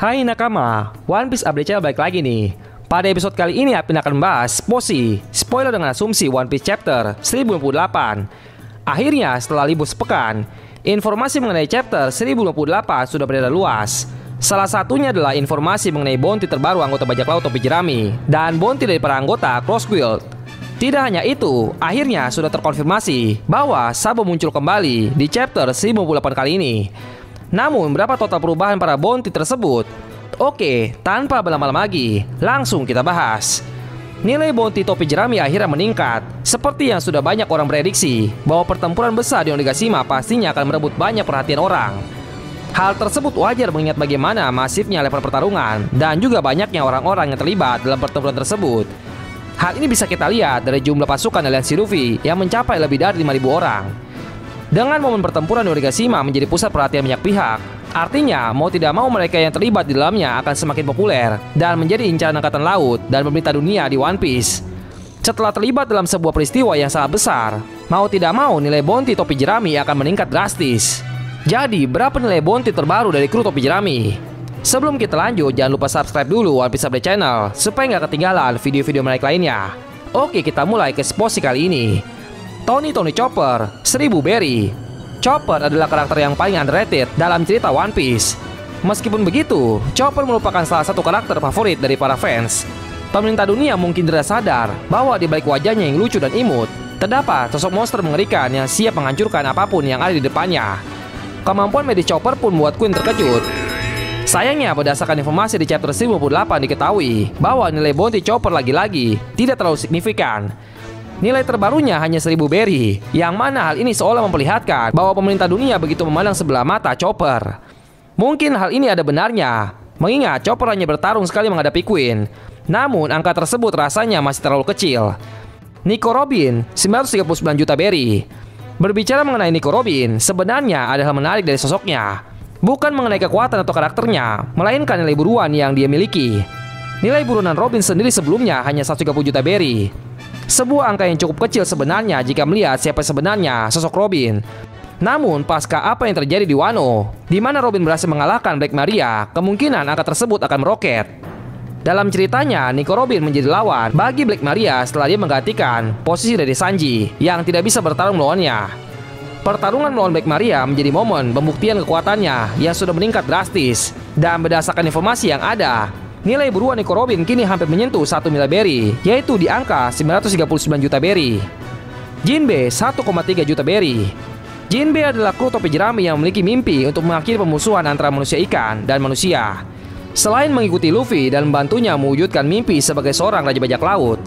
Hai nakama, One Piece Update Channel balik lagi nih. Pada episode kali ini Apin akan membahas spoiler dengan asumsi One Piece Chapter 1058. Akhirnya setelah libur sepekan, informasi mengenai Chapter 1058 sudah beredar luas. Salah satunya adalah informasi mengenai bounty terbaru anggota bajak laut topi jerami dan bounty dari para anggota Cross Guild. Tidak hanya itu, akhirnya sudah terkonfirmasi bahwa Sabo muncul kembali di Chapter 1058 kali ini. Namun, berapa total perubahan para bounty tersebut? Oke, tanpa berlama-lama lagi, langsung kita bahas. Nilai bounty topi jerami akhirnya meningkat. Seperti yang sudah banyak orang prediksi, bahwa pertempuran besar di Onigashima pastinya akan merebut banyak perhatian orang. Hal tersebut wajar mengingat bagaimana masifnya level pertarungan dan juga banyaknya orang-orang yang terlibat dalam pertempuran tersebut. Hal ini bisa kita lihat dari jumlah pasukan aliansi Luffy yang mencapai lebih dari 5.000 orang. Dengan momen pertempuran di Onigashima menjadi pusat perhatian banyak pihak, artinya mau tidak mau mereka yang terlibat di dalamnya akan semakin populer dan menjadi incaran angkatan laut dan pemerintah dunia di One Piece. Setelah terlibat dalam sebuah peristiwa yang sangat besar, mau tidak mau nilai bounty topi jerami akan meningkat drastis. Jadi, berapa nilai bounty terbaru dari kru topi jerami? Sebelum kita lanjut, jangan lupa subscribe dulu One Piece Update Channel supaya nggak ketinggalan video-video menarik lainnya. Oke, kita mulai ke eksposisi kali ini. Tony Chopper, 1000 Berry. Chopper adalah karakter yang paling underrated dalam cerita One Piece. Meskipun begitu, Chopper merupakan salah satu karakter favorit dari para fans. Pemerintah dunia mungkin tidak sadar bahwa di balik wajahnya yang lucu dan imut, terdapat sosok monster mengerikan yang siap menghancurkan apapun yang ada di depannya. Kemampuan medis Chopper pun membuat Queen terkejut. Sayangnya, berdasarkan informasi di chapter 1058 diketahui bahwa nilai bounty Chopper lagi-lagi tidak terlalu signifikan. Nilai terbarunya hanya 1000 Berry, yang mana hal ini seolah memperlihatkan bahwa pemerintah dunia begitu memandang sebelah mata Chopper. Mungkin hal ini ada benarnya, mengingat Chopper hanya bertarung sekali menghadapi Queen. Namun, angka tersebut rasanya masih terlalu kecil. Nico Robin, 939 juta Berry. Berbicara mengenai Nico Robin, sebenarnya ada hal menarik dari sosoknya. Bukan mengenai kekuatan atau karakternya, melainkan nilai buruan yang dia miliki. Nilai buruan Robin sendiri sebelumnya hanya 130 juta Berry. Sebuah angka yang cukup kecil sebenarnya jika melihat siapa sebenarnya sosok Robin. Namun, pasca apa yang terjadi di Wano, di mana Robin berhasil mengalahkan Black Maria, kemungkinan angka tersebut akan meroket. Dalam ceritanya, Nico Robin menjadi lawan bagi Black Maria setelah dia menggantikan posisi dari Sanji yang tidak bisa bertarung melawannya. Pertarungan melawan Black Maria menjadi momen pembuktian kekuatannya yang sudah meningkat drastis. Dan berdasarkan informasi yang ada, nilai buruan Nico Robin kini hampir menyentuh 1 miliar Berry, yaitu di angka 939 juta Berry. Jinbe, 1,3 juta Berry. Jinbe adalah kru topi jerami yang memiliki mimpi untuk mengakhiri pemusuhan antara manusia ikan dan manusia. Selain mengikuti Luffy dan membantunya mewujudkan mimpi sebagai seorang raja bajak laut,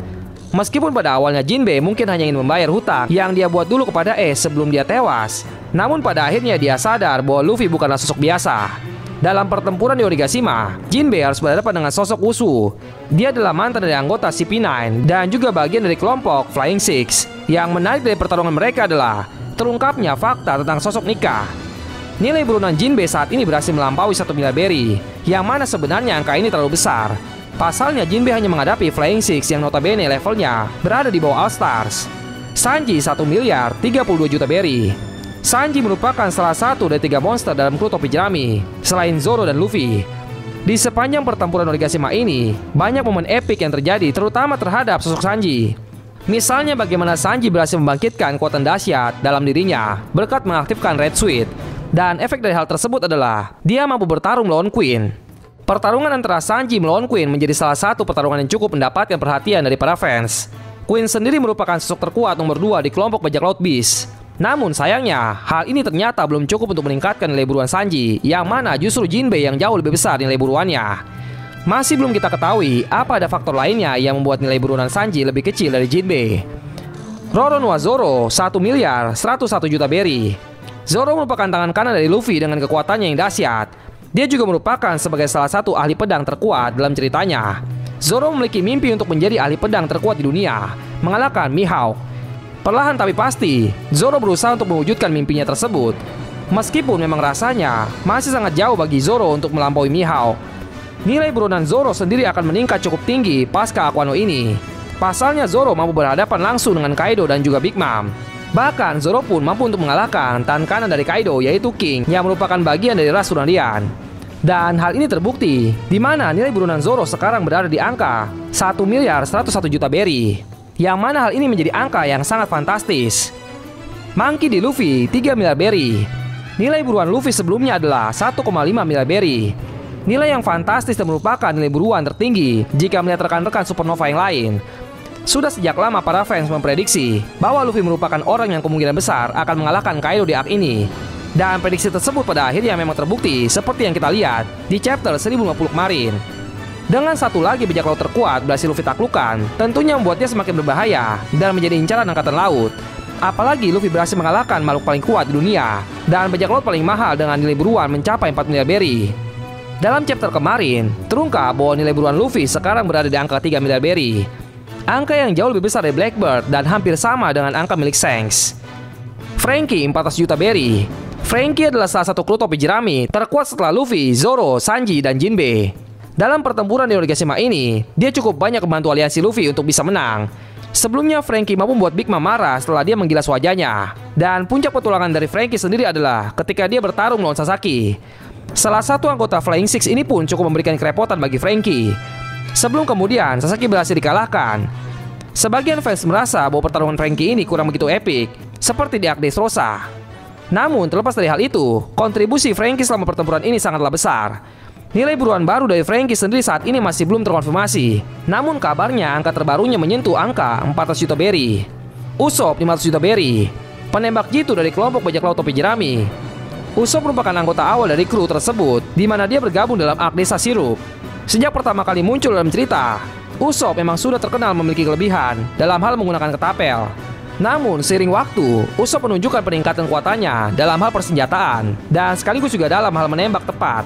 meskipun pada awalnya Jinbe mungkin hanya ingin membayar hutang yang dia buat dulu kepada Ace sebelum dia tewas, namun pada akhirnya dia sadar bahwa Luffy bukanlah sosok biasa. Dalam pertempuran di Onigashima, Jinbe harus berhadapan dengan sosok Usu. Dia adalah mantan dari anggota CP9 dan juga bagian dari kelompok Flying Six. Yang menarik dari pertarungan mereka adalah terungkapnya fakta tentang sosok Nika. Nilai buruan Jinbe saat ini berhasil melampaui 1 miliar Berry, yang mana sebenarnya angka ini terlalu besar. Pasalnya Jinbe hanya menghadapi Flying Six yang notabene levelnya berada di bawah All Stars. Sanji 1 miliar 32 juta Berry. Sanji merupakan salah satu dari 3 monster dalam kru topi jerami, selain Zoro dan Luffy. Di sepanjang pertempuran Onigashima ini, banyak momen epik yang terjadi terutama terhadap sosok Sanji. Misalnya bagaimana Sanji berhasil membangkitkan kekuatan dahsyat dalam dirinya berkat mengaktifkan Red Suit. Dan efek dari hal tersebut adalah dia mampu bertarung melawan Queen. Pertarungan antara Sanji melawan Queen menjadi salah satu pertarungan yang cukup mendapatkan perhatian dari para fans. Queen sendiri merupakan sosok terkuat nomor 2 di kelompok bajak laut Beast. Namun sayangnya, hal ini ternyata belum cukup untuk meningkatkan nilai buruan Sanji, yang mana justru Jinbe yang jauh lebih besar nilai buruannya. Masih belum kita ketahui apa ada faktor lainnya yang membuat nilai buruan Sanji lebih kecil dari Jinbe. Roronoa Zoro, 1 miliar 101 juta Berry. Zoro merupakan tangan kanan dari Luffy dengan kekuatannya yang dahsyat. Dia juga merupakan sebagai salah satu ahli pedang terkuat dalam ceritanya. Zoro memiliki mimpi untuk menjadi ahli pedang terkuat di dunia, mengalahkan Mihawk. Perlahan tapi pasti, Zoro berusaha untuk mewujudkan mimpinya tersebut. Meskipun memang rasanya masih sangat jauh bagi Zoro untuk melampaui Mihawk. Nilai buruan Zoro sendiri akan meningkat cukup tinggi pasca Aquano ini. Pasalnya Zoro mampu berhadapan langsung dengan Kaido dan juga Big Mom. Bahkan Zoro pun mampu untuk mengalahkan tangan kanan dari Kaido, yaitu King, yang merupakan bagian dari ras Tsunadian. Dan hal ini terbukti, di mana nilai buronan Zoro sekarang berada di angka 1 miliar 101 juta berry. Yang mana hal ini menjadi angka yang sangat fantastis. Monkey D. Luffy 3 miliar berry. Nilai buruan Luffy sebelumnya adalah 1,5 miliar berry. Nilai yang fantastis dan merupakan nilai buruan tertinggi jika melihat rekan-rekan supernova yang lain. Sudah sejak lama para fans memprediksi bahwa Luffy merupakan orang yang kemungkinan besar akan mengalahkan Kaido di arc ini. Dan prediksi tersebut pada akhirnya memang terbukti seperti yang kita lihat di chapter 1050 kemarin. Dengan satu lagi bajak laut terkuat berhasil Luffy taklukkan, tentunya membuat dia semakin berbahaya dan menjadi incaran angkatan laut. Apalagi Luffy berhasil mengalahkan makhluk paling kuat di dunia dan bajak laut paling mahal dengan nilai buruan mencapai 4 miliar berry. Dalam chapter kemarin, terungkap bahwa nilai buruan Luffy sekarang berada di angka 3 miliar berry. Angka yang jauh lebih besar dari Blackbird dan hampir sama dengan angka milik Shanks. Franky 400 juta berry. Franky adalah salah satu kru topi jerami terkuat setelah Luffy, Zoro, Sanji, dan Jinbe. Dalam pertempuran di Onigashima ini, dia cukup banyak membantu aliansi Luffy untuk bisa menang. Sebelumnya Franky mampu membuat Big Mom marah setelah dia menggilas wajahnya. Dan puncak petualangan dari Franky sendiri adalah ketika dia bertarung melawan Sasaki. Salah satu anggota Flying Six ini pun cukup memberikan kerepotan bagi Franky. Sebelum kemudian Sasaki berhasil dikalahkan. Sebagian fans merasa bahwa pertarungan Franky ini kurang begitu epik, seperti di arc Dressrosa. Namun terlepas dari hal itu, kontribusi Franky selama pertempuran ini sangatlah besar. Nilai buruan baru dari Franky sendiri saat ini masih belum terkonfirmasi. Namun kabarnya angka terbarunya menyentuh angka 400 juta berry. Usopp 500 juta berry. Penembak jitu dari kelompok bajak laut topi jerami. Usopp merupakan anggota awal dari kru tersebut, di mana dia bergabung dalam arc Desa Sirup. Sejak pertama kali muncul dalam cerita, Usopp memang sudah terkenal memiliki kelebihan dalam hal menggunakan ketapel. Namun seiring waktu, Usopp menunjukkan peningkatan kekuatannya dalam hal persenjataan dan sekaligus juga dalam hal menembak tepat.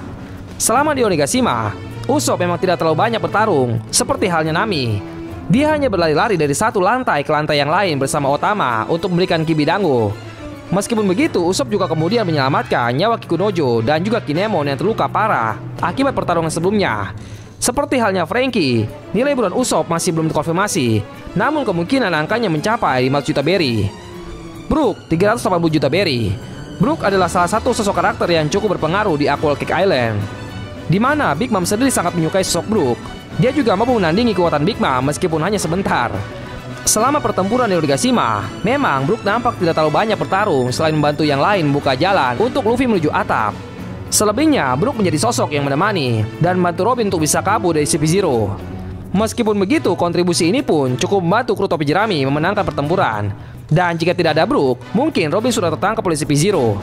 Selama di Onigashima, Usopp memang tidak terlalu banyak bertarung, seperti halnya Nami. Dia hanya berlari-lari dari satu lantai ke lantai yang lain bersama Otama untuk memberikan Kibidango. Meskipun begitu, Usopp juga kemudian menyelamatkan nyawa Kikunojo dan juga Kinemon yang terluka parah akibat pertarungan sebelumnya. Seperti halnya Franky, nilai buruan Usopp masih belum terkonfirmasi, namun kemungkinan angkanya mencapai 500 juta berry. Brook 380 juta berry. Brook adalah salah satu sosok karakter yang cukup berpengaruh di Aqua Cake Island, di mana Big Mom sendiri sangat menyukai sosok Brook. Dia juga mampu menandingi kekuatan Big Mom meskipun hanya sebentar. Selama pertempuran di Onigashima, memang Brook nampak tidak terlalu banyak bertarung selain membantu yang lain membuka jalan untuk Luffy menuju atap. Selebihnya, Brook menjadi sosok yang menemani dan membantu Robin untuk bisa kabur dari CP0. Meskipun begitu, kontribusi ini pun cukup membantu kru topi jerami memenangkan pertempuran. Dan jika tidak ada Brook, mungkin Robin sudah tertangkap oleh CP0.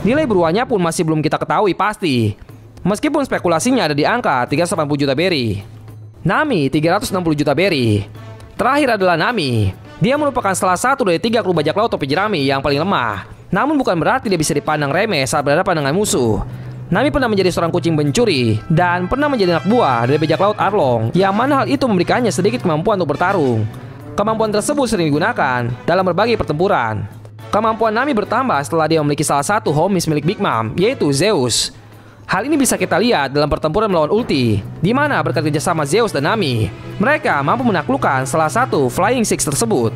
Nilai buruannya pun masih belum kita ketahui pasti, meskipun spekulasinya ada di angka 380 juta berry. Nami 360 juta berry. Terakhir adalah Nami. Dia merupakan salah satu dari 3 kru bajak laut topi jerami yang paling lemah. Namun bukan berarti dia bisa dipandang remeh saat berhadapan dengan musuh. Nami pernah menjadi seorang kucing pencuri dan pernah menjadi anak buah dari bajak laut Arlong, yang mana hal itu memberikannya sedikit kemampuan untuk bertarung. Kemampuan tersebut sering digunakan dalam berbagai pertempuran. Kemampuan Nami bertambah setelah dia memiliki salah satu homies milik Big Mom, yaitu Zeus. Hal ini bisa kita lihat dalam pertempuran melawan Ulti, di mana berkat kerjasama Zeus dan Nami, mereka mampu menaklukkan salah satu Flying Six tersebut.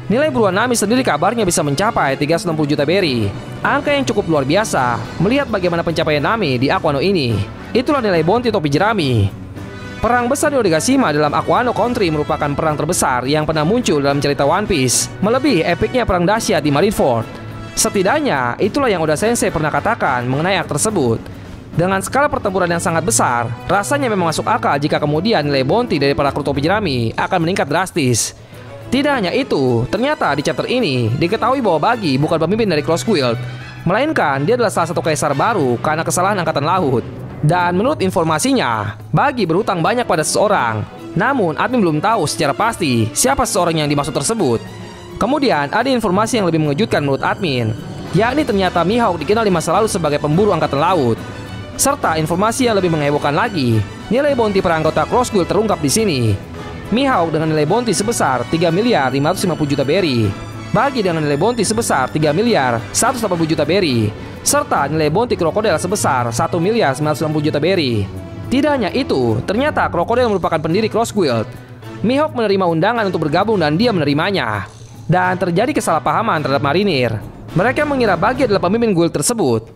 Nilai buruan Nami sendiri kabarnya bisa mencapai 360 juta berry. Angka yang cukup luar biasa melihat bagaimana pencapaian Nami di Aqua no ini. Itulah nilai bounty topi jerami. Perang besar di Onigashima dalam Aqua no Country merupakan perang terbesar yang pernah muncul dalam cerita One Piece, melebihi epiknya perang dahsyat di Marineford. Setidaknya itulah yang Oda Sensei pernah katakan mengenai arc tersebut. Dengan skala pertempuran yang sangat besar, rasanya memang masuk akal jika kemudian nilai bounty dari para kru topi jerami akan meningkat drastis. Tidak hanya itu, ternyata di chapter ini diketahui bahwa Buggy bukan pemimpin dari Cross Guild, melainkan dia adalah salah satu kaisar baru karena kesalahan angkatan laut. Dan menurut informasinya, Buggy berhutang banyak pada seseorang. Namun admin belum tahu secara pasti siapa seseorang yang dimaksud tersebut. Kemudian ada informasi yang lebih mengejutkan menurut admin, yakni ternyata Mihawk dikenal di masa lalu sebagai pemburu angkatan laut. Serta informasi yang lebih menghebohkan lagi, nilai bounty per anggota Cross Guild terungkap di sini. Mihawk dengan nilai bounty sebesar 3 miliar 550 juta berry, Buggy dengan nilai bounty sebesar 3 miliar 180 juta berry, serta nilai bounty Crocodile sebesar 1 miliar 990 juta berry. Tidak hanya itu, ternyata Crocodile merupakan pendiri Cross Guild. Mihawk menerima undangan untuk bergabung dan dia menerimanya. Dan terjadi kesalahpahaman terhadap marinir. Mereka mengira Buggy adalah pemimpin guild tersebut.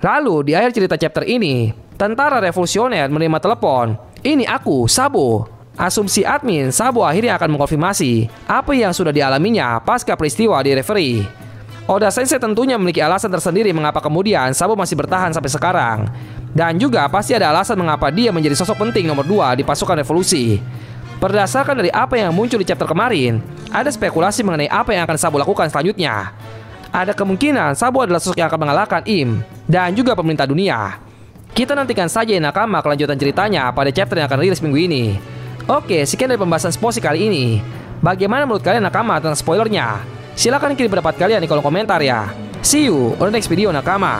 Lalu di akhir cerita chapter ini, tentara revolusioner menerima telepon. Ini aku, Sabo. Asumsi admin, Sabo akhirnya akan mengkonfirmasi apa yang sudah dialaminya pasca peristiwa di Reverie. Oda Sensei tentunya memiliki alasan tersendiri mengapa kemudian Sabo masih bertahan sampai sekarang. Dan juga pasti ada alasan mengapa dia menjadi sosok penting nomor 2 di pasukan revolusi. Berdasarkan dari apa yang muncul di chapter kemarin, ada spekulasi mengenai apa yang akan Sabo lakukan selanjutnya. Ada kemungkinan Sabo adalah sosok yang akan mengalahkan Im dan juga pemerintah dunia. Kita nantikan saja ya nakama kelanjutan ceritanya pada chapter yang akan rilis minggu ini. Oke, sekian dari pembahasan Sposi kali ini. Bagaimana menurut kalian nakama tentang spoilernya? Silahkan kirim pendapat kalian di kolom komentar ya. See you on the next video nakama.